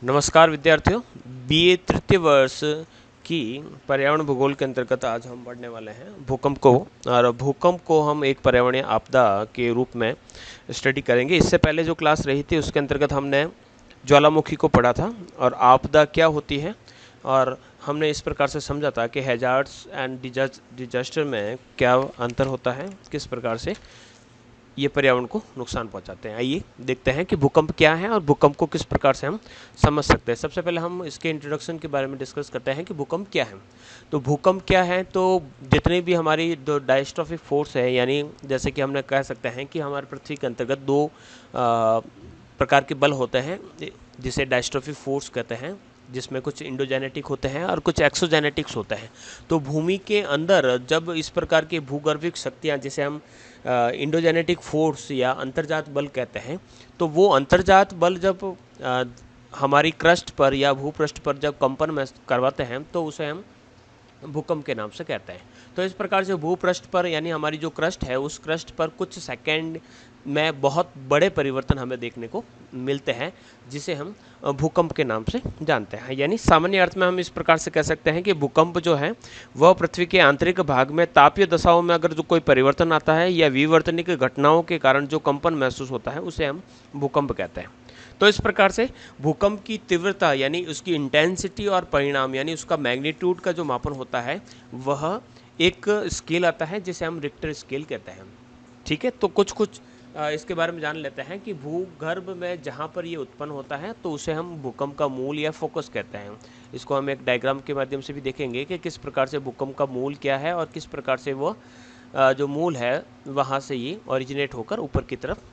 नमस्कार विद्यार्थियों। बीए तृतीय वर्ष की पर्यावरण भूगोल के अंतर्गत आज हम पढ़ने वाले हैं भूकंप को। और भूकंप को हम एक पर्यावरणीय आपदा के रूप में स्टडी करेंगे। इससे पहले जो क्लास रही थी उसके अंतर्गत हमने ज्वालामुखी को पढ़ा था और आपदा क्या होती है, और हमने इस प्रकार से समझा था कि हैजार्ड्स एंड डिजास्टर में क्या अंतर होता है, किस प्रकार से ये पर्यावरण को नुकसान पहुंचाते हैं। आइए देखते हैं कि भूकंप क्या है और भूकंप को किस प्रकार से हम समझ सकते हैं। सबसे पहले हम इसके इंट्रोडक्शन के बारे में डिस्कस करते हैं कि भूकंप क्या है। तो भूकंप क्या है, तो जितनी भी हमारी जो डायस्ट्रॉफिक फोर्स है, यानी जैसे कि हमने कह सकते हैं कि हमारे पृथ्वी के अंतर्गत दो प्रकार के बल होते हैं जिसे डायस्ट्रॉफिक फोर्स कहते हैं, जिसमें कुछ इंडोजेनेटिक होते हैं और कुछ एक्सोजेनेटिक्स होते हैं। तो भूमि के अंदर जब इस प्रकार के भूगर्भिक शक्तियाँ, जिसे हम इंडोजेनेटिक फोर्स या अंतर्जात बल कहते हैं, तो वो अंतर्जात बल जब हमारी क्रस्ट पर या भूपृष्ठ पर जब कंपन में करवाते हैं तो उसे हम भूकंप के नाम से कहते हैं। तो इस प्रकार से भूपृष्ठ पर, यानी हमारी जो क्रस्ट है, उस क्रस्ट पर कुछ सेकंड में बहुत बड़े परिवर्तन हमें देखने को मिलते हैं, जिसे हम भूकंप के नाम से जानते हैं। यानी सामान्य अर्थ में हम इस प्रकार से कह सकते हैं कि भूकंप जो है वह पृथ्वी के आंतरिक भाग में तापीय दशाओं में अगर जो कोई परिवर्तन आता है या विवर्तनिक घटनाओं के कारण जो कंपन महसूस होता है उसे हम भूकंप कहते हैं। तो इस प्रकार से भूकंप की तीव्रता यानी उसकी इंटेंसिटी और परिणाम यानी उसका मैग्नीट्यूड का जो मापन होता है वह एक स्केल आता है जिसे हम रिक्टर स्केल कहते हैं। ठीक है, तो कुछ इसके बारे में जान लेते हैं कि भूगर्भ में जहाँ पर ये उत्पन्न होता है तो उसे हम भूकंप का मूल या फोकस कहते हैं। इसको हम एक डायग्राम के माध्यम से भी देखेंगे कि किस प्रकार से भूकंप का मूल क्या है और किस प्रकार से वो जो मूल है वहाँ से ये ओरिजिनेट होकर ऊपर की तरफ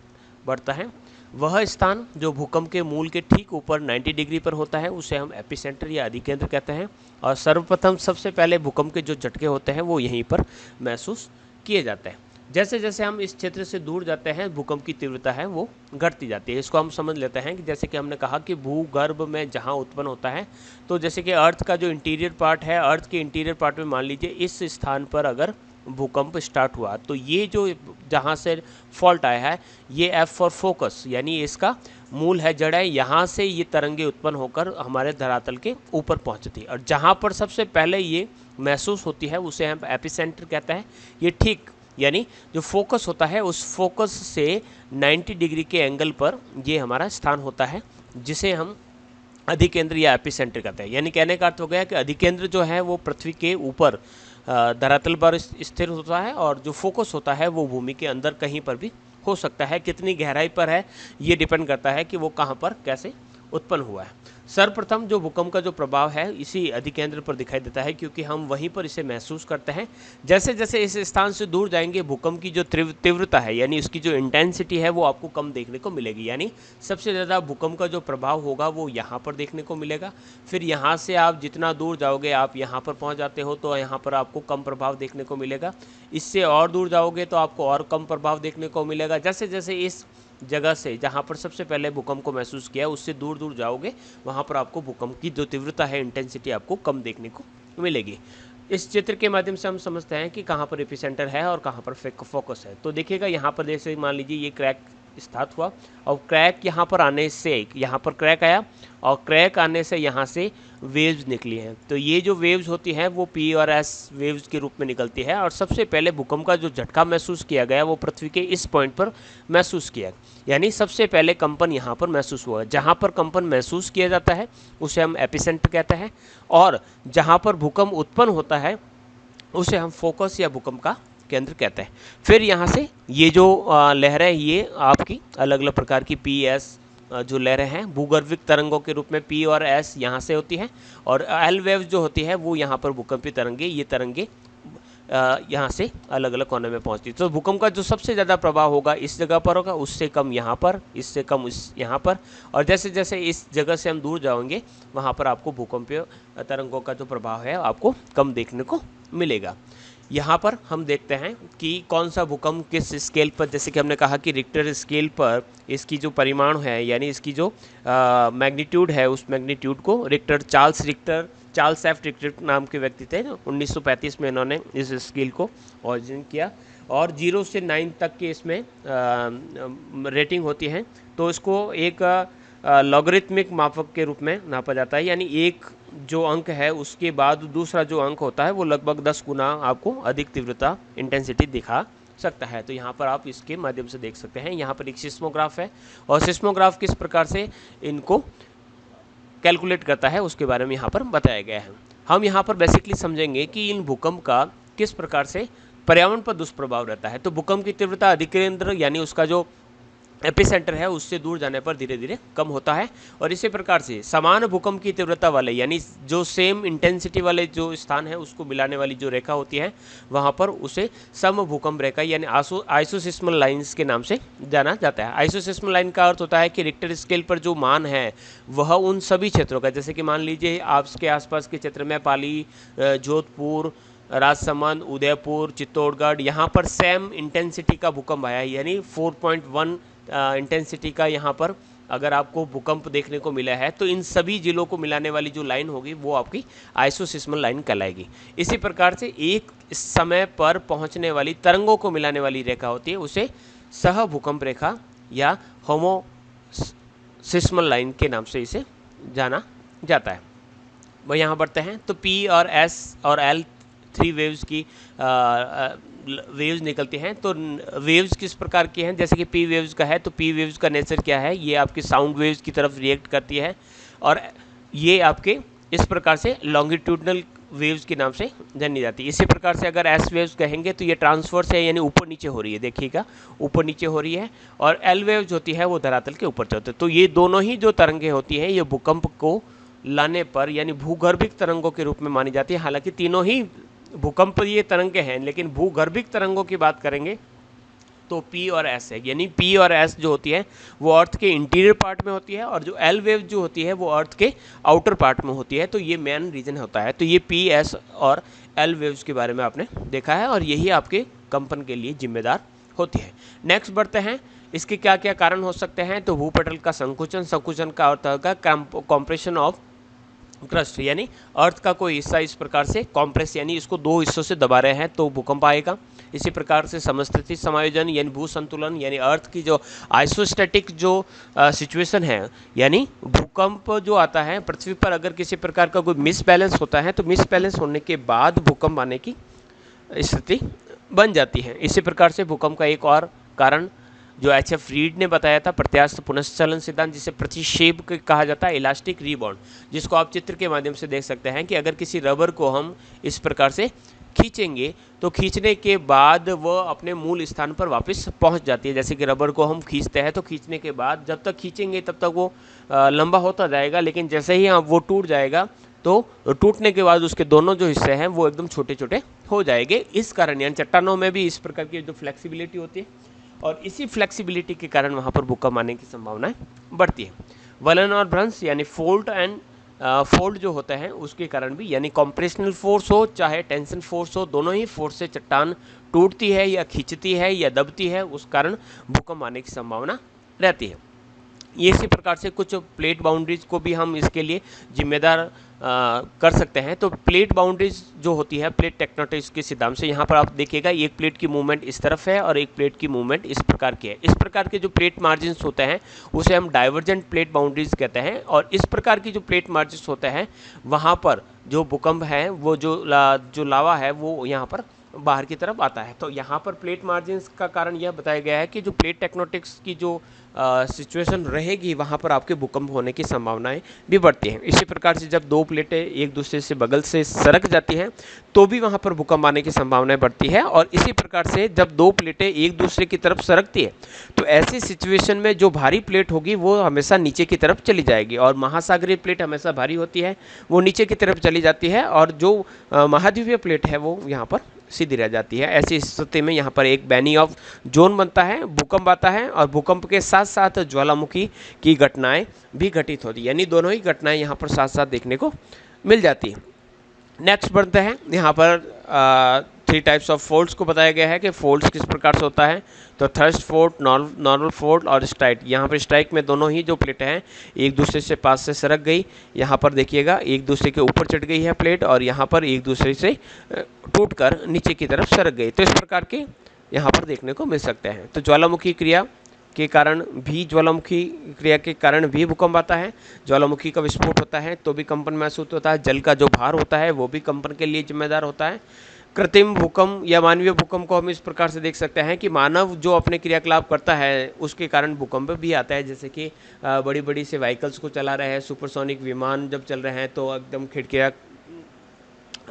बढ़ता है। वह स्थान जो भूकंप के मूल के ठीक ऊपर 90 डिग्री पर होता है उसे हम एपिसेंटर या अधिकेंद्र कहते हैं। और सर्वप्रथम सबसे पहले भूकंप के जो झटके होते हैं वो यहीं पर महसूस किए जाते हैं। जैसे जैसे हम इस क्षेत्र से दूर जाते हैं भूकंप की तीव्रता है वो घटती जाती है। इसको हम समझ लेते हैं कि जैसे कि हमने कहा कि भूगर्भ में जहाँ उत्पन्न होता है, तो जैसे कि अर्थ का जो इंटीरियर पार्ट है, अर्थ के इंटीरियर पार्ट में मान लीजिए इस स्थान पर अगर भूकंप स्टार्ट हुआ तो ये जो जहाँ से फॉल्ट आया है ये एफ फॉर फोकस यानी इसका मूल है, जड़ है, यहाँ से ये तरंगे उत्पन्न होकर हमारे धरातल के ऊपर पहुँचती है। और जहाँ पर सबसे पहले ये महसूस होती है उसे हम एपिसेंटर कहते हैं। ये ठीक यानी जो फोकस होता है उस फोकस से 90 डिग्री के एंगल पर ये हमारा स्थान होता है, जिसे हम अधिकेंद्र या एपिसेंटर कहते हैं। यानी कहने का अर्थ हो गया कि अधिकेंद्र जो है वो पृथ्वी के ऊपर धरातल पर स्थिर होता है और जो फोकस होता है वो भूमि के अंदर कहीं पर भी हो सकता है। कितनी गहराई पर है ये डिपेंड करता है कि वो कहाँ पर कैसे उत्पन्न हुआ है। सर्वप्रथम जो भूकंप का जो प्रभाव है इसी अधिकेंद्र पर दिखाई देता है, क्योंकि हम वहीं पर इसे महसूस करते हैं। जैसे जैसे इस स्थान से दूर जाएंगे भूकंप की जो तीव्रता है यानी उसकी जो इंटेंसिटी है वो आपको कम देखने को मिलेगी। यानी सबसे ज़्यादा भूकंप का जो प्रभाव होगा वो यहाँ पर देखने को मिलेगा। फिर यहाँ से आप जितना दूर जाओगे आप यहाँ पर पहुँच जाते हो तो यहाँ पर आपको कम प्रभाव देखने को मिलेगा। इससे और दूर जाओगे तो आपको और कम प्रभाव देखने को मिलेगा। जैसे जैसे इस जगह से जहाँ पर सबसे पहले भूकंप को महसूस किया उससे दूर दूर जाओगे वहाँ पर आपको भूकंप की जो तीव्रता है, इंटेंसिटी आपको कम देखने को मिलेगी। इस चित्र के माध्यम से हम समझते हैं कि कहाँ पर एपिसेंटर है और कहाँ पर फोकस है। तो देखिएगा यहाँ पर जैसे मान लीजिए ये क्रैक स्टार्ट हुआ और क्रैक यहाँ पर आने से यहाँ पर क्रैक आया और क्रैक आने से यहाँ से वेव्स निकली हैं। तो ये जो वेव्स होती हैं वो पी और एस वेव्स के रूप में निकलती है। और सबसे पहले भूकंप का जो झटका महसूस किया गया वो पृथ्वी के इस पॉइंट पर महसूस किया, यानी सबसे पहले कंपन यहाँ पर महसूस हुआ। जहाँ पर कंपन महसूस किया जाता है उसे हम एपिसेंटर कहते हैं, और जहाँ पर भूकंप उत्पन्न होता है उसे हम फोकस या भूकंप का केंद्र कहते हैं। फिर यहाँ से ये जो लहरें ये आपकी अलग अलग प्रकार की पी एस जो लहरें हैं भूगर्भिक तरंगों के रूप में पी और एस यहाँ से होती हैं, और एल वेव्स जो होती है वो यहाँ पर भूकंपीय तरंगे, ये तरंगे यहाँ से अलग अलग कोने में पहुँचती है। तो भूकंप का जो सबसे ज़्यादा प्रभाव होगा इस जगह पर होगा, उससे कम यहाँ पर, इससे कम इस यहाँ पर, और जैसे जैसे इस जगह से हम दूर जाएंगे वहाँ पर आपको भूकंपीय तरंगों का जो प्रभाव है आपको कम देखने को मिलेगा। यहाँ पर हम देखते हैं कि कौन सा भूकंप किस स्केल पर, जैसे कि हमने कहा कि रिक्टर स्केल पर इसकी जो परिमाण है यानी इसकी जो मैग्नीट्यूड है उस मैग्नीट्यूड को रिक्टर चार्ल्स एफ रिक्टर नाम के व्यक्ति थे। 1935 में इन्होंने इस स्केल को ऑरिजिन किया और 0 से 9 तक के इसमें रेटिंग होती है। तो इसको एक लॉगरिथमिक मापक के रूप में नापा जाता है, यानी एक जो अंक है उसके बाद दूसरा जो अंक होता है वो लगभग 10 गुना आपको अधिक तीव्रता इंटेंसिटी दिखा सकता है। तो यहाँ पर आप इसके माध्यम से देख सकते हैं। यहाँ पर एक सिस्मोग्राफ है और सिस्मोग्राफ किस प्रकार से इनको कैलकुलेट करता है उसके बारे में यहाँ पर बताया गया है। हम यहाँ पर बेसिकली समझेंगे कि इन भूकंप का किस प्रकार से पर्यावरण पर दुष्प्रभाव रहता है। तो भूकंप की तीव्रता अधिकेंद्र यानी उसका जो एपिसेंटर है उससे दूर जाने पर धीरे धीरे कम होता है, और इसी प्रकार से समान भूकंप की तीव्रता वाले यानी जो सेम इंटेंसिटी वाले जो स्थान है उसको मिलाने वाली जो रेखा होती है वहाँ पर उसे सम भूकंप रेखा यानी आइसोसिस्मल लाइन्स के नाम से जाना जाता है। आइसोसिस्मल लाइन का अर्थ होता है कि रिक्टर स्केल पर जो मान है वह उन सभी क्षेत्रों का, जैसे कि मान लीजिए आपके आसपास के क्षेत्र में पाली, जोधपुर, राजसमंद, उदयपुर, चित्तौड़गढ़, यहाँ पर सेम इंटेंसिटी का भूकंप आया है, यानी 4.1 इंटेंसिटी का यहाँ पर अगर आपको भूकंप देखने को मिला है तो इन सभी जिलों को मिलाने वाली जो लाइन होगी वो आपकी आइसोसिस्मल लाइन कहलाएगी। इसी प्रकार से एक समय पर पहुँचने वाली तरंगों को मिलाने वाली रेखा होती है उसे सह भूकंप रेखा या होमोसिस्मल लाइन के नाम से इसे जाना जाता है। वह यहाँ बढ़ते हैं तो P और S और L 3 वेव्स की वेव्स निकलती हैं। तो वेव्स किस प्रकार की हैं, जैसे कि P वेव्स का है तो P वेव्स का नेचर क्या है, ये आपकी साउंड वेव्स की तरफ रिएक्ट करती है और ये आपके इस प्रकार से लॉन्गिट्यूडनल वेव्स के नाम से जानी जाती है। इसी प्रकार से अगर S वेव्स कहेंगे तो ये ट्रांसवर्स है यानी ऊपर नीचे हो रही है, देखिएगा ऊपर नीचे हो रही है, और L वेव्स होती है वो धरातल के ऊपर चलते हैं। तो ये दोनों ही जो तरंगें होती हैं ये भूकंप को लाने पर यानी भूगर्भिक तरंगों के रूप में मानी जाती है। हालांकि तीनों ही भूकंप ये तरंगें हैं, लेकिन भूगर्भिक तरंगों की बात करेंगे तो P और S है, यानी P और S जो होती है वो अर्थ के इंटीरियर पार्ट में होती है और जो L वेव जो होती है वो अर्थ के आउटर पार्ट में होती है। तो ये मेन रीजन होता है। तो ये P, S और L वेव्स के बारे में आपने देखा है और यही आपके कंपन के लिए जिम्मेदार होती है। नेक्स्ट बढ़ते हैं, इसके क्या क्या कारण हो सकते हैं। तो भूपटल का संकुचन, संकुचन का अर्थ होगा कॉम्प्रेशन ऑफ क्रस्ट, यानी अर्थ का कोई हिस्सा इस प्रकार से कॉम्प्रेस यानी इसको दो हिस्सों से दबा रहे हैं तो भूकंप आएगा। इसी प्रकार से समस्थिति समायोजन यानी भू संतुलन यानी अर्थ की जो आइसोस्टैटिक जो सिचुएशन है, यानी भूकंप जो आता है पृथ्वी पर अगर किसी प्रकार का कोई मिसबैलेंस होता है तो मिसबैलेंस होने के बाद भूकंप आने की स्थिति बन जाती है। इसी प्रकार से भूकंप का एक और कारण जो H.F. रीड ने बताया था प्रत्यास्थ पुनश्चलन सिद्धांत, जिसे प्रतिक्षेप कहा जाता है, इलास्टिक रीबाउंड, जिसको आप चित्र के माध्यम से देख सकते हैं कि अगर किसी रबर को हम इस प्रकार से खींचेंगे तो खींचने के बाद वह अपने मूल स्थान पर वापस पहुंच जाती है। जैसे कि रबर को हम खींचते हैं तो खींचने के बाद जब तक खींचेंगे तब तक वो लंबा होता जाएगा, लेकिन जैसे ही वो टूट जाएगा तो टूटने के बाद उसके दोनों जो हिस्से हैं वो एकदम छोटे छोटे हो जाएंगे। इस कारण यानी चट्टानों में भी इस प्रकार की जो फ्लेक्सिबिलिटी होती है और इसी फ्लेक्सिबिलिटी के कारण वहाँ पर भूकंप आने की संभावनाएं बढ़ती है। वलन और भ्रंश यानी फोल्ड एंड फोल्ड जो होता है उसके कारण भी, यानी कॉम्प्रेशनल फोर्स हो चाहे टेंशन फोर्स हो, दोनों ही फोर्स से चट्टान टूटती है या खींचती है या दबती है, उस कारण भूकंप आने की संभावना रहती है। ये इसी प्रकार से कुछ प्लेट बाउंड्रीज को भी हम इसके लिए जिम्मेदार कर सकते हैं। तो प्लेट बाउंड्रीज जो होती है प्लेट टेक्टोनिक्स के सिद्धांत से, यहाँ पर आप देखिएगा एक प्लेट की मूवमेंट इस तरफ है और एक प्लेट की मूवमेंट इस प्रकार की है। इस प्रकार के जो प्लेट मार्जिन्स होते हैं उसे हम डाइवर्जेंट प्लेट बाउंड्रीज कहते हैं, और इस प्रकार की जो प्लेट मार्जिन्स होते हैं वहाँ पर जो भूकंप है वो जो लावा है वो यहाँ पर बाहर की तरफ आता है। तो यहाँ पर प्लेट मार्जिन्स का कारण यह बताया गया है कि जो प्लेट टेक्टोनिक्स की जो सिचुएशन रहेगी वहाँ पर आपके भूकंप होने की संभावनाएं भी बढ़ती हैं। इसी प्रकार से जब दो प्लेटें एक दूसरे से बगल से सरक जाती हैं तो भी वहाँ पर भूकंप आने की संभावनाएं बढ़ती है, और इसी प्रकार से जब दो प्लेटें एक दूसरे की तरफ सरकती है तो ऐसी सिचुएशन में जो भारी प्लेट होगी वो हमेशा नीचे की तरफ चली जाएगी, और महासागरीय प्लेट हमेशा भारी होती है वो नीचे की तरफ चली जाती है, और जो महाद्वीपीय प्लेट है वो यहाँ पर सीधी रह जाती है। ऐसी स्थिति में यहाँ पर एक बैनी ऑफ जोन बनता है, भूकंप आता है, और भूकंप के साथ साथ ज्वालामुखी की घटनाएं भी घटित होती है, यानी दोनों ही घटनाएं यहाँ पर साथ साथ देखने को मिल जाती है। नेक्स्ट बढ़ते हैं, यहाँ पर 3 टाइप्स ऑफ फोल्ड्स को बताया गया है कि फोल्ड्स किस प्रकार से होता है। तो थर्स्ट फोल्ड, नॉर्मल फोल्ड और स्ट्राइक। यहाँ पर स्ट्राइक में दोनों ही जो प्लेटें हैं एक दूसरे से पास से सरक गई, यहाँ पर देखिएगा एक दूसरे के ऊपर चढ़ गई है प्लेट, और यहाँ पर एक दूसरे से टूटकर नीचे की तरफ सरक गई। तो इस प्रकार के यहाँ पर देखने को मिल सकते हैं। तो ज्वालामुखी क्रिया के कारण भी, ज्वालामुखी क्रिया के कारण भी भूकंप आता है। ज्वालामुखी का विस्फोट होता है तो भी कंपन महसूस होता है। जल का जो भार होता है वो भी कंपन के लिए जिम्मेदार होता है। कृत्रिम भूकंप या मानवीय भूकंप को हम इस प्रकार से देख सकते हैं कि मानव जो अपने क्रियाकलाप करता है उसके कारण भूकंप भी आता है। जैसे कि बड़ी बड़ी से व्हीकल्स को चला रहे हैं, सुपरसोनिक विमान जब चल रहे हैं तो एकदम खिड़कियाँ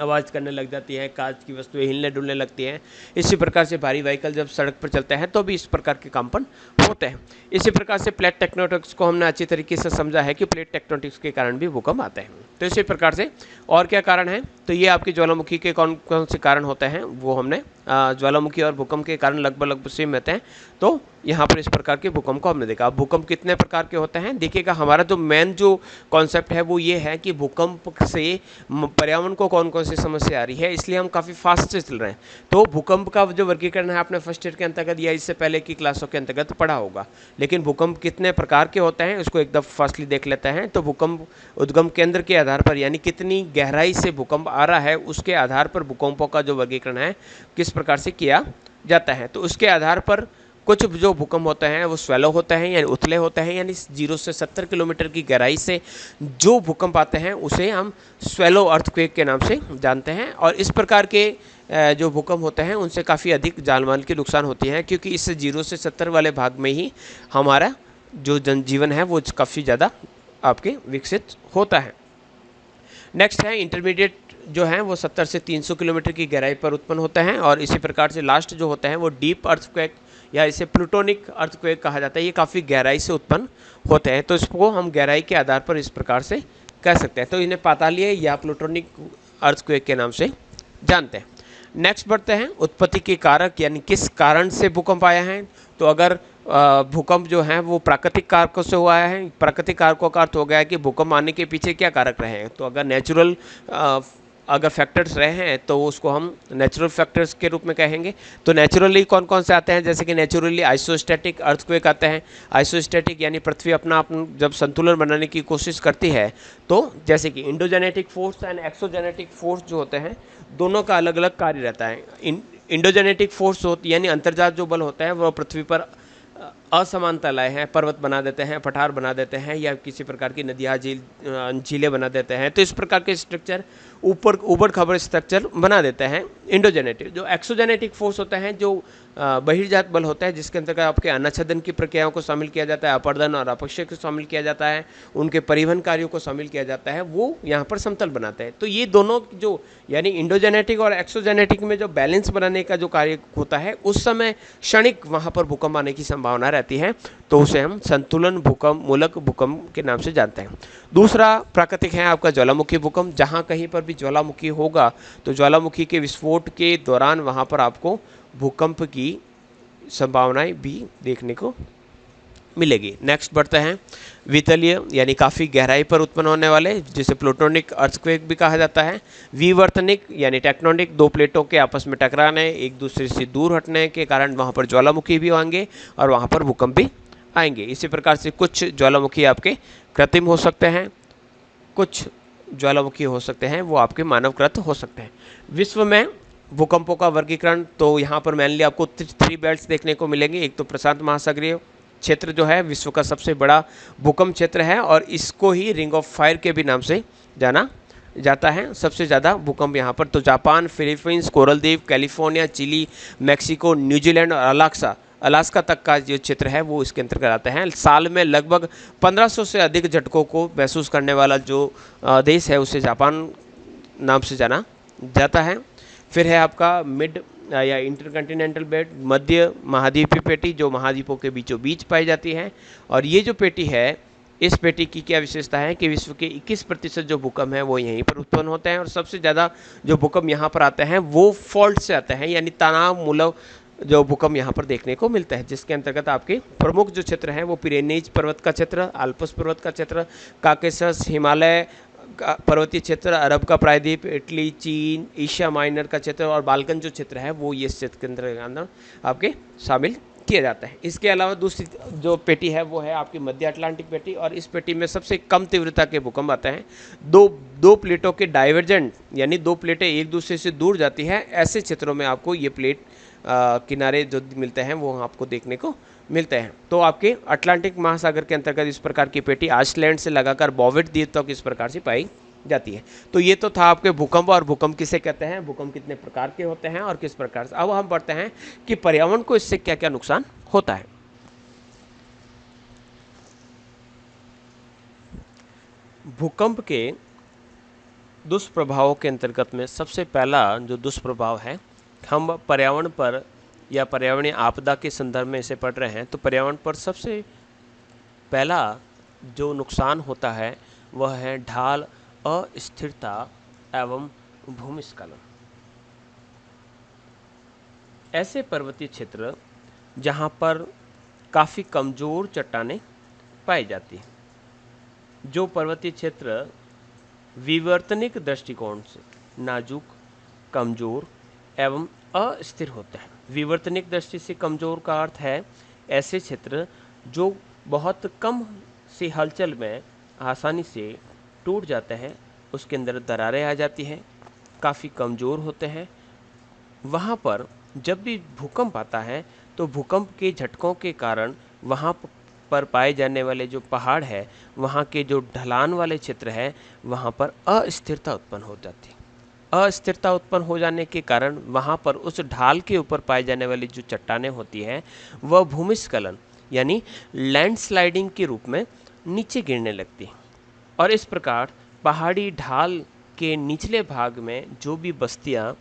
आवाज़ करने लग जाती है, कांच की वस्तुएं हिलने डुलने लगती हैं। इसी प्रकार से भारी व्हीकल जब सड़क पर चलते हैं तो भी इस प्रकार के कंपन होते हैं। इसी प्रकार से प्लेट टेक्टोनिक्स को हमने अच्छी तरीके से समझा है कि प्लेट टेक्टोनिक्स के कारण भी भूकंप आते हैं। तो इसी प्रकार से और क्या कारण है, तो ये आपकी ज्वालामुखी के कौन कौन से कारण होते हैं वो हमने ज्वालामुखी और भूकंप के कारण लगभग सेम रहते हैं। तो यहाँ पर इस प्रकार के भूकंप को हमने देखा। अब भूकंप कितने प्रकार के होते हैं देखिएगा। हमारा जो मेन जो कॉन्सेप्ट है वो ये है कि भूकंप से पर्यावरण को कौन कौन सी समस्या आ रही है, इसलिए हम काफ़ी फास्ट से चल रहे हैं। तो भूकंप का जो वर्गीकरण है आपने फर्स्ट ईयर के अंतर्गत या इससे पहले की क्लासों के अंतर्गत पढ़ा होगा। लेकिन भूकंप कितने प्रकार के होते हैं उसको एकदम फास्टली देख लेते हैं। तो भूकंप उद्गम केंद्र के आधार पर, यानी कितनी गहराई से भूकंप आ रहा है उसके आधार पर भूकंपों का जो वर्गीकरण है किस प्रकार से किया जाता है। तो उसके आधार पर कुछ जो भूकंप होते हैं वो स्वैलो होते हैं यानी उथले होते हैं, यानी 0 से 70 किलोमीटर की गहराई से जो भूकंप आते हैं उसे हम स्वैलो अर्थक्वेक के नाम से जानते हैं। और इस प्रकार के जो भूकंप होते हैं उनसे काफ़ी अधिक जानमाल की नुकसान होती है, क्योंकि इस 0 से 70 वाले भाग में ही हमारा जो जनजीवन है वो काफ़ी ज़्यादा आपके विकसित होता है। नेक्स्ट है इंटरमीडिएट जो हैं वो 70 से 300 किलोमीटर की गहराई पर उत्पन्न होते हैं। और इसी प्रकार से लास्ट जो होते हैं वो डीप अर्थक्वेक या इसे प्लूटोनिक अर्थक्वेक कहा जाता है। ये काफ़ी गहराई से उत्पन्न होते हैं, तो इसको हम गहराई के आधार पर इस प्रकार से कह सकते हैं। तो इन्हें पातालीय या प्लूटोनिक अर्थक्वेक के नाम से जानते हैं। नेक्स्ट बढ़ते हैं उत्पत्ति के कारक, यानी किस कारण से भूकंप आया है। तो अगर भूकंप जो है वो प्राकृतिक कारकों से हुआ है, प्राकृतिक कारकों का अर्थ हो गया है कि भूकंप आने के पीछे क्या कारक रहे हैं। तो अगर नेचुरल अगर फैक्टर्स रहे हैं तो उसको हम नेचुरल फैक्टर्स के रूप में कहेंगे। तो नेचुरली कौन कौन से आते हैं, जैसे कि नेचुरली आइसोस्टैटिक अर्थक्वेक आते हैं। आइसोस्टैटिक यानी पृथ्वी अपना जब संतुलन बनाने की कोशिश करती है, तो जैसे कि endogenetic force and exogenetic force जो होते हैं दोनों का अलग अलग कार्य रहता है। इंडोजेनेटिक फोर्स होती यानी अंतर्जात जो बल होता है वो पृथ्वी पर असमानता लाए हैं, पर्वत बना देते हैं, पठार बना देते हैं, या किसी प्रकार की नदियाँ झीलें बना देते हैं। तो इस प्रकार के स्ट्रक्चर ऊपर उबड़ खाबड़ स्ट्रक्चर बना देते हैं इंडोजेनेटिक। जो एक्सोजेनेटिक फोर्स होता है जो बहिर्जात बल होता है, जिसके अंतर्गत आपके अनाच्छेदन की प्रक्रियाओं को शामिल किया जाता है, अपर्दन और अपक्षय को शामिल किया जाता है, उनके परिवहन कार्यों को शामिल किया जाता है, वो यहाँ पर समतल बनाते हैं। तो ये दोनों जो यानी इंडोजेनेटिक और एक्सोजेनेटिक में जो बैलेंस बनाने का जो कार्य होता है उस समय क्षणिक वहाँ पर भूकंप आने की संभावना रहती है, तो उसे हम संतुलन भूकंप मूलक भूकंप के नाम से जानते हैं। दूसरा प्राकृतिक है आपका ज्वालामुखी भूकंप। जहाँ कहीं पर भी ज्वालामुखी होगा तो ज्वालामुखी के विस्फोट के दौरान वहाँ पर आपको भूकंप की संभावनाएं भी देखने को मिलेगी। नेक्स्ट बढ़ते हैं वितलीय यानी काफ़ी गहराई पर उत्पन्न होने वाले, जिसे प्लूटोनिक अर्थक्वेक भी कहा जाता है। विवर्तनिक यानी टेक्टोनिक, दो प्लेटों के आपस में टकराने, एक दूसरे से दूर हटने के कारण वहाँ पर ज्वालामुखी भी होंगे और वहाँ पर भूकंप भी आएंगे। इसी प्रकार से कुछ ज्वालामुखी आपके कृत्रिम हो सकते हैं, कुछ ज्वालामुखी हो सकते हैं वो आपके मानवकृत हो सकते हैं। विश्व में भूकंपों का वर्गीकरण, तो यहाँ पर मेनली आपको 3 बेल्ट्स देखने को मिलेंगे। एक तो प्रशांत महासागरीय क्षेत्र जो है विश्व का सबसे बड़ा भूकंप क्षेत्र है और इसको ही रिंग ऑफ फायर के भी नाम से जाना जाता है। सबसे ज़्यादा भूकंप यहाँ पर तो जापान, फिलीपींस, कोरल द्वीप, कैलिफोर्निया, चिली, मैक्सिको, न्यूजीलैंड और अलास्का तक का जो क्षेत्र है वो इसके अंतर्गत आता है। साल में लगभग 1500 से अधिक झटकों को महसूस करने वाला जो देश है उसे जापान नाम से जाना जाता है। फिर है आपका मिड या इंटरकंटिनेंटल बेल्ट, मध्य महाद्वीपीय पेटी जो महाद्वीपों के बीचों बीच पाई जाती है। और ये जो पेटी है, इस पेटी की क्या विशेषता है कि विश्व के 21% जो भूकंप हैं वो यहीं पर उत्पन्न होते हैं और सबसे ज़्यादा जो भूकंप यहाँ पर आते हैं वो फॉल्ट से आते हैं, यानी तनाव मूलक जो भूकंप यहाँ पर देखने को मिलता है, जिसके अंतर्गत आपके प्रमुख जो क्षेत्र हैं वो पिरेनीज पर्वत का क्षेत्र, आल्प्स पर्वत का क्षेत्र, काकेशस, हिमालय पर्वतीय क्षेत्र, अरब का प्रायद्वीप, इटली, चीन, एशिया माइनर का क्षेत्र और बाल्कन जो क्षेत्र है वो ये क्षेत्र के अंदर आपके शामिल किया जाता है। इसके अलावा दूसरी जो पेटी है वो है आपकी मध्य अटलांटिक पेटी और इस पेटी में सबसे कम तीव्रता के भूकंप आते हैं। दो प्लेटों के डाइवर्जेंट यानी दो प्लेटें एक दूसरे से दूर जाती है, ऐसे क्षेत्रों में आपको ये प्लेट किनारे जो मिलते हैं वो आपको देखने को मिलते हैं। तो आपके अटलांटिक महासागर के अंतर्गत इस प्रकार की पेटी आइसलैंड से लगाकर बॉवेट द्वीप तक इस प्रकार से पाई जाती है। तो ये तो था आपके भूकंप, और भूकंप किसे कहते हैं, भूकंप कितने प्रकार के होते हैं और किस प्रकार से। अब हम बढ़ते हैं कि पर्यावरण को इससे क्या क्या नुकसान होता है। भूकंप के दुष्प्रभावों के अंतर्गत में सबसे पहला जो दुष्प्रभाव है, हम पर्यावरण पर या पर्यावरणीय आपदा के संदर्भ में इसे पढ़ रहे हैं, तो पर्यावरण पर सबसे पहला जो नुकसान होता है वह है ढाल अस्थिरता एवं भूमिस्खलन। ऐसे पर्वतीय क्षेत्र जहाँ पर काफ़ी कमज़ोर चट्टानें पाई जाती हैं, जो पर्वतीय क्षेत्र विवर्तनिक दृष्टिकोण से नाजुक, कमज़ोर एवं अस्थिर होते हैं। विवर्तनिक दृष्टि से कमज़ोर का अर्थ है ऐसे क्षेत्र जो बहुत कम सी हलचल में आसानी से टूट जाते हैं, उसके अंदर दरारें आ जाती हैं, काफ़ी कमज़ोर होते हैं। वहाँ पर जब भी भूकंप आता है तो भूकंप के झटकों के कारण वहाँ पर पाए जाने वाले जो पहाड़ है, वहाँ के जो ढलान वाले क्षेत्र है, वहाँ पर अस्थिरता उत्पन्न हो जाती है। अस्थिरता उत्पन्न हो जाने के कारण वहाँ पर उस ढाल के ऊपर पाई जाने वाली जो चट्टानें होती हैं वह भूमिस्खलन यानी लैंडस्लाइडिंग के रूप में नीचे गिरने लगती हैं। और इस प्रकार पहाड़ी ढाल के निचले भाग में जो भी बस्तियाँ,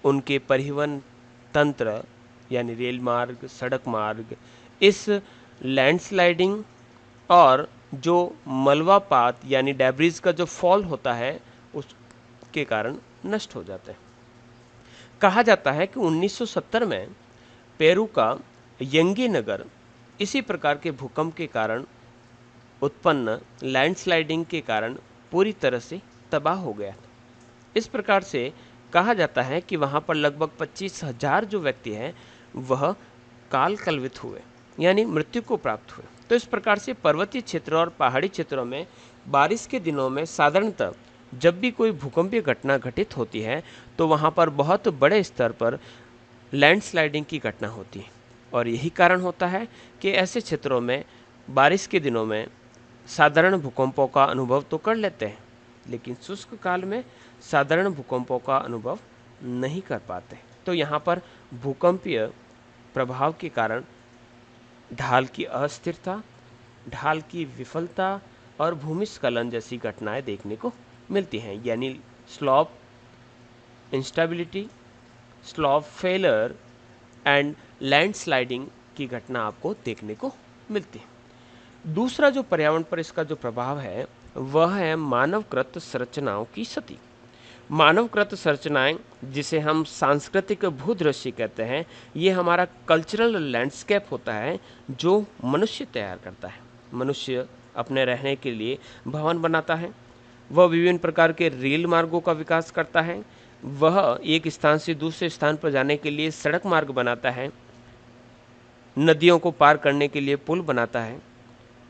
उनके परिवहन तंत्र यानी रेल मार्ग, सड़क मार्ग, इस लैंडस्लाइडिंग और जो मलबापात यानी डेब्रिज का जो फॉल होता है उसके कारण नष्ट हो जाते हैं। कहा जाता है कि 1970 में पेरू का यंगी नगर इसी प्रकार के भूकंप के कारण उत्पन्न लैंडस्लाइडिंग के कारण पूरी तरह से तबाह हो गया था। इस प्रकार से कहा जाता है कि वहाँ पर लगभग 25,000 जो व्यक्ति हैं वह काल कलवित हुए यानी मृत्यु को प्राप्त हुए। तो इस प्रकार से पर्वतीय क्षेत्र और पहाड़ी क्षेत्रों में बारिश के दिनों में साधारणतः जब भी कोई भूकंपीय घटना घटित होती है तो वहाँ पर बहुत बड़े स्तर पर लैंडस्लाइडिंग की घटना होती है। और यही कारण होता है कि ऐसे क्षेत्रों में बारिश के दिनों में साधारण भूकंपों का अनुभव तो कर लेते हैं, लेकिन शुष्क काल में साधारण भूकंपों का अनुभव नहीं कर पाते। तो यहाँ पर भूकंपीय प्रभाव के कारण ढाल की अस्थिरता, ढाल की विफलता और भूमिस्खलन जैसी घटनाएं देखने को मिलती हैं, यानी slope instability, slope failure and landsliding की घटना आपको देखने को मिलती है। दूसरा जो पर्यावरण पर इसका जो प्रभाव है वह है मानवकृत संरचनाओं की क्षति। मानवकृत संरचनाएं, जिसे हम सांस्कृतिक भूदृश्य कहते हैं, ये हमारा कल्चरल लैंडस्केप होता है जो मनुष्य तैयार करता है। मनुष्य अपने रहने के लिए भवन बनाता है, वह विभिन्न प्रकार के रेल मार्गों का विकास करता है, वह एक स्थान से दूसरे स्थान पर जाने के लिए सड़क मार्ग बनाता है, नदियों को पार करने के लिए पुल बनाता है,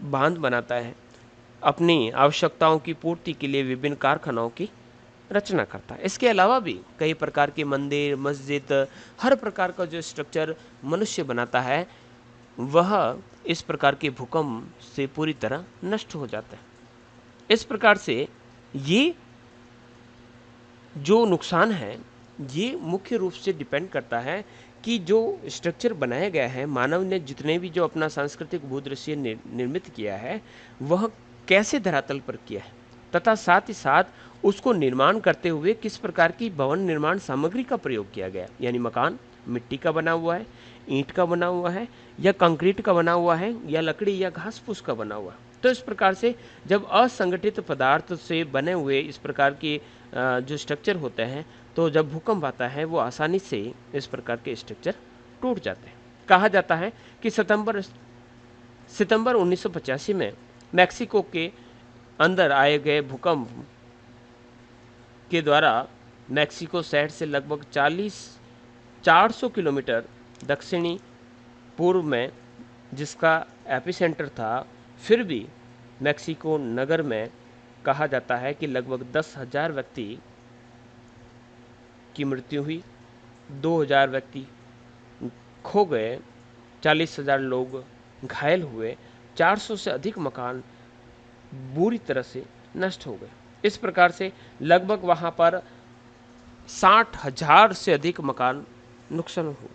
बांध बनाता है, अपनी आवश्यकताओं की पूर्ति के लिए विभिन्न कारखानाओं की रचना करता है। इसके अलावा भी कई प्रकार के मंदिर, मस्जिद, हर प्रकार का जो स्ट्रक्चर मनुष्य बनाता है वह इस प्रकार के भूकंप से पूरी तरह नष्ट हो जाता है। इस प्रकार से ये जो नुकसान है ये मुख्य रूप से डिपेंड करता है कि जो स्ट्रक्चर बनाया गया है, मानव ने जितने भी जो अपना सांस्कृतिक भूदृश्य निर्मित किया है वह कैसे धरातल पर किया है, तथा साथ ही साथ उसको निर्माण करते हुए किस प्रकार की भवन निर्माण सामग्री का प्रयोग किया गया, यानी मकान मिट्टी का बना हुआ है, ईंट का बना हुआ है, या कंक्रीट का बना हुआ है, या लकड़ी या घास फूस का बना हुआ है। तो इस प्रकार से जब असंगठित पदार्थ से बने हुए इस प्रकार के जो स्ट्रक्चर होते हैं, तो जब भूकंप आता है वो आसानी से इस प्रकार के स्ट्रक्चर टूट जाते हैं। कहा जाता है कि सितंबर 1985 में मैक्सिको के अंदर आए गए भूकंप के द्वारा मैक्सिको शहर से लगभग 400 किलोमीटर दक्षिणी पूर्व में जिसका एपिसेंटर था, फिर भी मैक्सिको नगर में कहा जाता है कि लगभग 10,000 व्यक्ति की मृत्यु हुई, 2,000 व्यक्ति खो गए 40,000 लोग घायल हुए, 400 से अधिक मकान बुरी तरह से नष्ट हो गए। इस प्रकार से लगभग वहाँ पर 60,000 से अधिक मकान नुकसान हुए,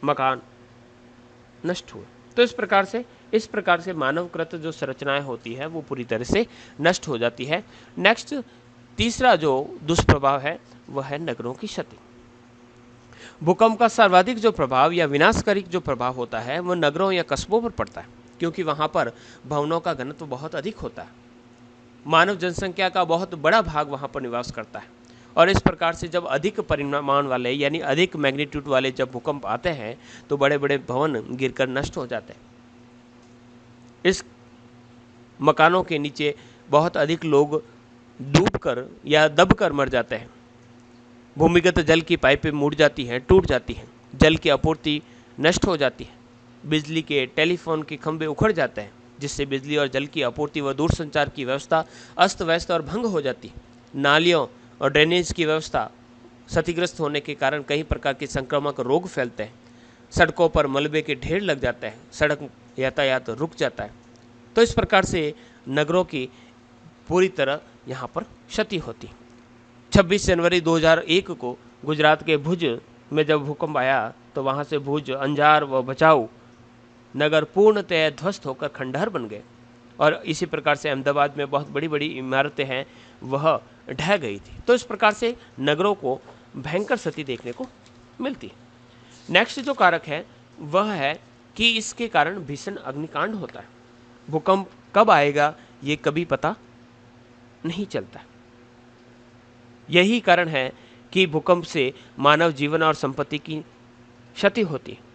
मकान नष्ट हुए। तो इस प्रकार से मानवकृत जो संरचनाएं होती है वो पूरी तरह से नष्ट हो जाती है। नेक्स्ट, तीसरा जो दुष्प्रभाव है वह है नगरों की क्षति। भूकंप का सर्वाधिक जो प्रभाव या विनाशकारी जो प्रभाव होता है वह नगरों या कस्बों पर पड़ता है, क्योंकि वहाँ पर भवनों का घनत्व बहुत अधिक होता है। मानव जनसंख्या का बहुत बड़ा भाग वहाँ पर निवास करता है, और इस प्रकार से जब अधिक परिमाण वाले यानी अधिक मैग्नीट्यूड वाले जब भूकंप आते हैं तो बड़े बड़े भवन गिरकर नष्ट हो जाते हैं। इस मकानों के नीचे बहुत अधिक लोग डूबकर या दबकर मर जाते हैं। भूमिगत जल की पाइपें मुड़ जाती हैं, टूट जाती हैं, जल की आपूर्ति नष्ट हो जाती है, बिजली के टेलीफोन के खंभे उखड़ जाते हैं, जिससे बिजली और जल की आपूर्ति व दूरसंचार की व्यवस्था अस्त व्यस्त और भंग हो जाती है। नालियों और ड्रेनेज की व्यवस्था क्षतिग्रस्त होने के कारण कई प्रकार के संक्रामक रोग फैलते हैं। सड़कों पर मलबे के ढेर लग जाते हैं, सड़क यातायात रुक जाता है। तो इस प्रकार से नगरों की पूरी तरह यहाँ पर क्षति होती है। 26 जनवरी 2001 को गुजरात के भुज में जब भूकंप आया तो वहाँ से भुज, अंजार व भचाऊ नगर पूर्णतः ध्वस्त होकर खंडहर बन गए, और इसी प्रकार से अहमदाबाद में बहुत बड़ी बड़ी इमारतें हैं वह ढह गई थी। तो इस प्रकार से नगरों को भयंकर क्षति देखने को मिलती है। नेक्स्ट जो कारक है वह है कि इसके कारण भीषण अग्निकांड होता है। भूकंप कब आएगा ये कभी पता नहीं चलता। यही कारण है कि भूकंप से मानव जीवन और संपत्ति की क्षति होती है।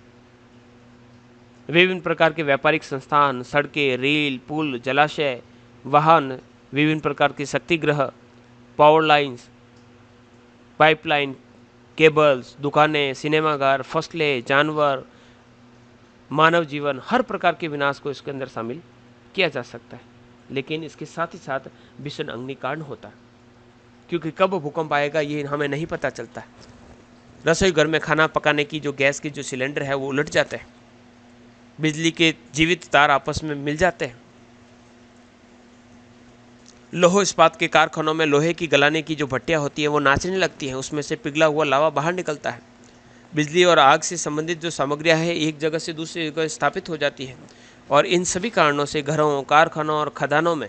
विभिन्न प्रकार के व्यापारिक संस्थान, सड़कें, रेल, पुल, जलाशय, वाहन, विभिन्न प्रकार के शक्तिगृह, पावर लाइन्स, पाइपलाइन, केबल्स, दुकानें, सिनेमाघर, फसलें, जानवर, मानव जीवन, हर प्रकार के विनाश को इसके अंदर शामिल किया जा सकता है। लेकिन इसके साथ ही साथ भीषण अग्निकांड होता है, क्योंकि कब भूकंप आएगा ये हमें नहीं पता चलता है। रसोई घर में खाना पकाने की जो गैस की जो सिलेंडर है वो उलट जाते हैं, बिजली के जीवित तार आपस में मिल जाते हैं, लोह इस्पात के कारखानों में लोहे की गलाने की जो भट्टियाँ होती हैं वो नाचने लगती हैं, उसमें से पिघला हुआ लावा बाहर निकलता है। बिजली और आग से संबंधित जो सामग्रियाँ हैं एक जगह से दूसरी जगह स्थापित हो जाती हैं, और इन सभी कारणों से घरों, कारखानों और खदानों में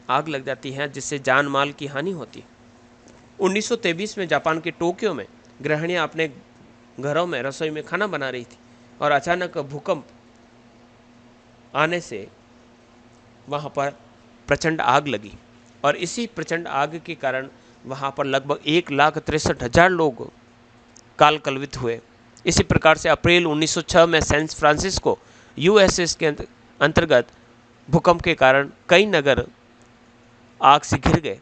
आग लग जाती है, जिससे जान माल की हानि होती है। 1923 में जापान के टोक्यो में गृहिणियाँ अपने घरों में रसोई में खाना बना रही थी, और अचानक भूकंप आने से वहाँ पर प्रचंड आग लगी, और इसी प्रचंड आग के कारण वहाँ पर लगभग 1,63,000 लोग काल कलवित हुए। इसी प्रकार से अप्रैल 1906 में सैन फ्रांसिस्को यूएसएस के अंतर्गत भूकंप के कारण कई नगर आग से घिर गए,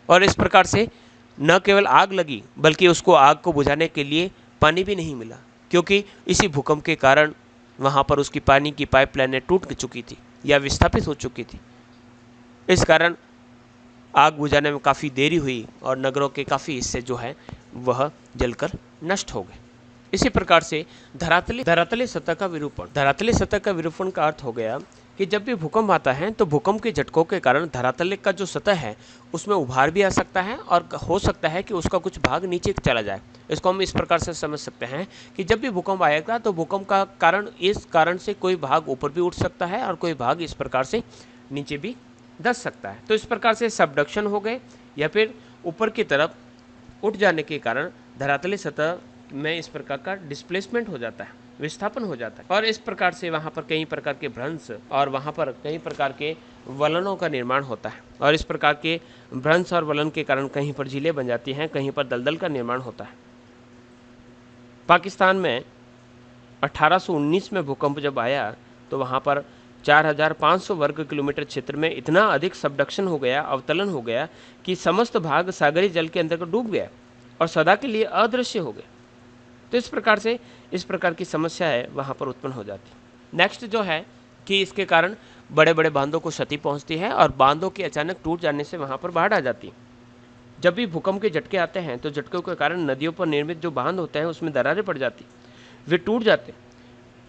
और इस प्रकार से न केवल आग लगी बल्कि उसको आग को बुझाने के लिए पानी भी नहीं मिला, क्योंकि इसी भूकंप के कारण वहाँ पर उसकी पानी की पाइपलाइनें टूट चुकी थी या विस्थापित हो चुकी थी। इस कारण आग बुझाने में काफ़ी देरी हुई और नगरों के काफ़ी हिस्से जो है वह जलकर नष्ट हो गए। इसी प्रकार से धरातली सतह का विरूपण। धरातली सतह का विरूपण का अर्थ हो गया कि जब भी भूकंप आता है तो भूकंप के झटकों के कारण धरातल का जो सतह है उसमें उभार भी आ सकता है, और हो सकता है कि उसका कुछ भाग नीचे चला जाए। इसको हम इस प्रकार से समझ सकते हैं कि जब भी भूकंप आएगा तो भूकंप का कारण इस कारण से कोई भाग ऊपर भी उठ सकता है और कोई भाग इस प्रकार से नीचे भी धंस सकता है। तो इस प्रकार से सबडक्शन हो गए या फिर ऊपर की तरफ उठ जाने के कारण धरातली सतह में इस प्रकार का डिस्प्लेसमेंट हो जाता है, विस्थापन हो जाता है, और इस प्रकार से वहाँ पर कई प्रकार के भ्रंश और वहाँ पर कई प्रकार के वलनों का निर्माण होता है, और इस प्रकार के भ्रंश और वलन के कारण कहीं पर झीलें बन जाती हैं, कहीं पर दलदल का निर्माण होता है। पाकिस्तान में 1819 में भूकंप जब आया तो वहाँ पर 4,500 वर्ग किलोमीटर क्षेत्र में इतना अधिक सबडक्शन हो गया, अवतलन हो गया कि समस्त भाग सागरी जल के अंदर डूब गया और सदा के लिए अदृश्य हो गए। तो इस प्रकार की समस्या है वहाँ पर उत्पन्न हो जाती है। नेक्स्ट जो है कि इसके कारण बड़े बड़े बांधों को क्षति पहुँचती है और बांधों के अचानक टूट जाने से वहाँ पर बाढ़ आ जाती है। जब भी भूकंप के झटके आते हैं तो झटकों के कारण नदियों पर निर्मित जो बांध होते हैं उसमें दरारें पड़ जाती, वे टूट जाते हैं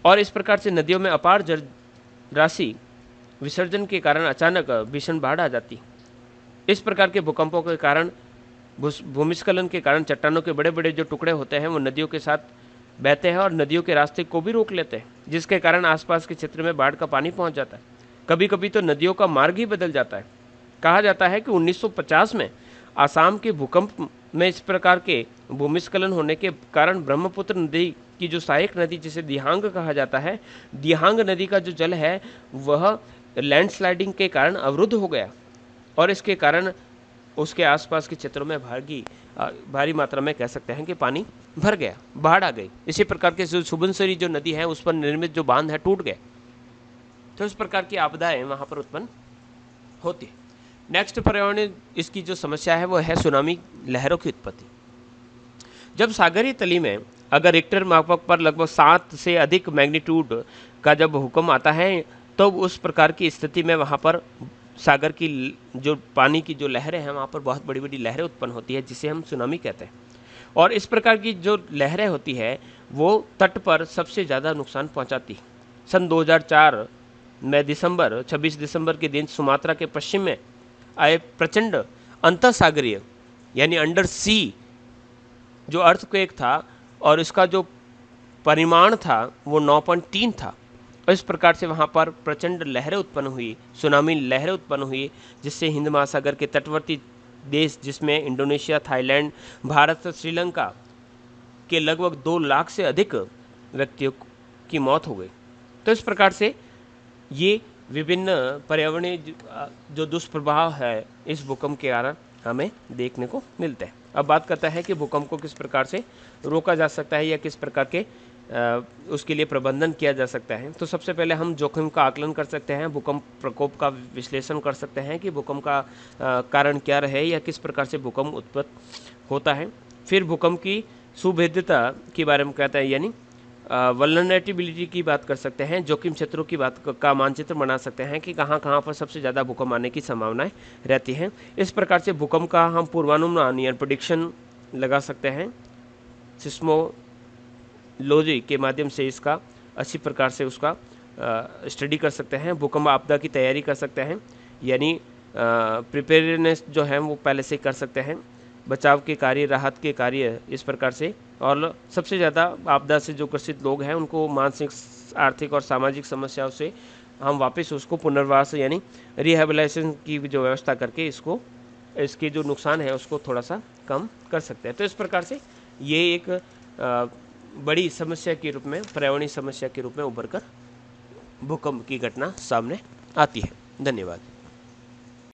और इस प्रकार से नदियों में अपार जल राशि विसर्जन के कारण अचानक भीषण बाढ़ आ जाती। इस प्रकार के भूकंपों के कारण भूमिस्खलन के कारण चट्टानों के बड़े बड़े जो टुकड़े होते हैं वो नदियों के साथ बहते हैं और नदियों के रास्ते को भी रोक लेते हैं, जिसके कारण आसपास के क्षेत्र में बाढ़ का पानी पहुंच जाता है। कभी कभी तो नदियों का मार्ग ही बदल जाता है। कहा जाता है कि 1950 में आसाम के भूकंप में इस प्रकार के भूमिस्खलन होने के कारण ब्रह्मपुत्र नदी की जो सहायक नदी जिसे दिहांग कहा जाता है, दिहांग नदी का जो जल है वह लैंडस्लाइडिंग के कारण अवरुद्ध हो गया और इसके कारण उसके आसपास के क्षेत्रों में भारी मात्रा में कह सकते हैं कि पानी भर गया, बाढ़ आ गई। इसी प्रकार के जो सुबनसिरी जो नदी है उस पर निर्मित जो बांध है टूट गए। तो इस प्रकार की आपदाएं वहां पर उत्पन्न होती है। नेक्स्ट पर्यावरण इसकी जो समस्या है वो है सुनामी लहरों की उत्पत्ति। जब सागरीय तली में अगर रिक्टर मापक पर लगभग 7 से अधिक मैग्नीट्यूड का जब भूकंप आता है तो उस प्रकार की स्थिति में वहाँ पर सागर की जो पानी की जो लहरें हैं वहाँ पर बहुत बड़ी बड़ी लहरें उत्पन्न होती है जिसे हम सुनामी कहते हैं। और इस प्रकार की जो लहरें होती है वो तट पर सबसे ज़्यादा नुकसान पहुँचाती है। सन 2004 में 26 दिसंबर के दिन सुमात्रा के पश्चिम में आए प्रचंड अंतःसागरीय यानी अंडर सी जो अर्थक्वेक था और इसका जो परिमाण था वो 9.3 था। इस प्रकार से वहाँ पर प्रचंड लहरें उत्पन्न हुई, सुनामी लहरें उत्पन्न हुई, जिससे हिंद महासागर के तटवर्ती देश जिसमें इंडोनेशिया, थाईलैंड, भारत, श्रीलंका के लगभग 2 लाख से अधिक व्यक्तियों की मौत हो गई। तो इस प्रकार से ये विभिन्न पर्यावरणीय जो दुष्प्रभाव है इस भूकंप के कारण हमें देखने को मिलते हैं। अब बात करता है कि भूकंप को किस प्रकार से रोका जा सकता है या किस प्रकार के उसके लिए प्रबंधन किया जा सकता है। तो सबसे पहले हम जोखिम का आकलन कर सकते हैं, भूकंप प्रकोप का विश्लेषण कर सकते हैं कि भूकंप का कारण क्या रहे या किस प्रकार से भूकंप उत्पन्न होता है। फिर भूकंप की सुभेद्यता के बारे में कहता है यानी वल्नरेबिलिटी की बात कर सकते हैं, जोखिम क्षेत्रों की बात का मानचित्र बना सकते हैं कि कहाँ कहाँ पर सबसे ज़्यादा भूकंप आने की संभावनाएं रहती हैं। इस प्रकार से भूकंप का हम पूर्वानुमान या प्रेडिक्शन लगा सकते हैं। सिस्मोलॉजी के माध्यम से इसका अच्छी प्रकार से उसका स्टडी कर सकते हैं। भूकंप आपदा की तैयारी कर सकते हैं यानी प्रिपेयरनेस जो है वो पहले से कर सकते हैं, बचाव के कार्य, राहत के कार्य इस प्रकार से। और सबसे ज़्यादा आपदा से जो ग्रसित लोग हैं उनको मानसिक, आर्थिक और सामाजिक समस्याओं से हम वापस उसको पुनर्वास यानी रिहेबिलिटेशन की जो व्यवस्था करके इसके जो नुकसान है उसको थोड़ा सा कम कर सकते हैं। तो इस प्रकार से ये एक बड़ी समस्या के रूप में, पर्यावरणीय समस्या के रूप में उभर कर भूकंप की घटना सामने आती है। धन्यवाद।